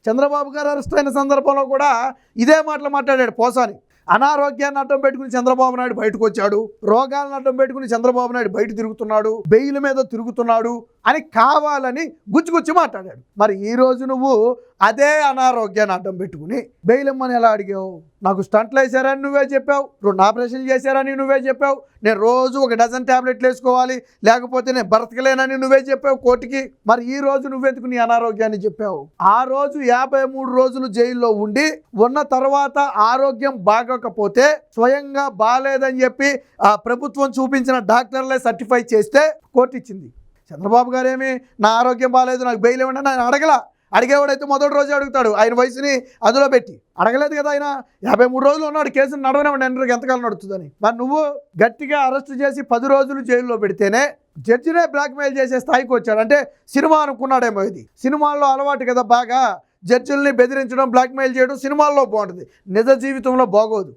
చంద్రబాబు గారు అరెస్ట్ అయిన సందర్భంలో కూడా ఇదే మాటలు మాట్లాడాడు పోసాని. అనారోగ్యాన్ని అడ్డం పెట్టుకుని చంద్రబాబు నాయుడు బయటకు వచ్చాడు, రోగాలను అడ్డం పెట్టుకుని చంద్రబాబు నాయుడు బయట తిరుగుతున్నాడు, బెయిల్ మీద తిరుగుతున్నాడు అని కావాలని గుచ్చి మాట్లాడాడు. మరి ఈ రోజు నువ్వు అదే అనారోగ్యాన్ని అడ్డం పెట్టుకుని బెయిల్ ఇమ్మని ఎలా అడిగావు? నాకు స్టంట్లు వేసారని నువ్వే చెప్పావు, 2 ఆపరేషన్లు చేశారని నువ్వే చెప్పావు, నేను రోజు 1 డజన్ ట్యాబ్లెట్లు వేసుకోవాలి లేకపోతే నేను బ్రతకలేనని నువ్వే చెప్పావు కోర్టుకి. మరి ఈ రోజు నువ్వెందుకు నీ అనారోగ్యాన్ని చెప్పావు? ఆ రోజు 53 రోజులు జైల్లో ఉండి ఉన్న తర్వాత ఆరోగ్యం బాగోకపోతే స్వయంగా బాగాలేదని చెప్పి ఆ ప్రభుత్వం చూపించిన డాక్టర్లే సర్టిఫై చేస్తే కోర్టు ఇచ్చింది. చంద్రబాబు గారేమి నా ఆరోగ్యం బాగాలేదు నాకు బెయిల్ ఇవ్వండి అని ఆయన అడగలా. అడిగేవాడైతే మొదటి రోజు అడుగుతాడు, ఆయన వయసుని అదులో పెట్టి. అడగలేదు కదా ఆయన. 53 రోజులు ఉన్నాడు, కేసును నడవనివ్వండి, ఎంతకాలం నడుస్తుందని. మరి నువ్వు గట్టిగా అరెస్ట్ చేసి 10 రోజులు జైల్లో పెడితేనే జడ్జినే బ్లాక్మెయిల్ చేసే స్థాయికి వచ్చాడు. అంటే సినిమా అనుకున్నాడేమో ఇది. సినిమాల్లో అలవాటు కదా బాగా జడ్జిల్ని బెదిరించడం, బ్లాక్మెయిల్ చేయడం సినిమాల్లో బాగుంటుంది, నిజ జీవితంలో బాగోదు.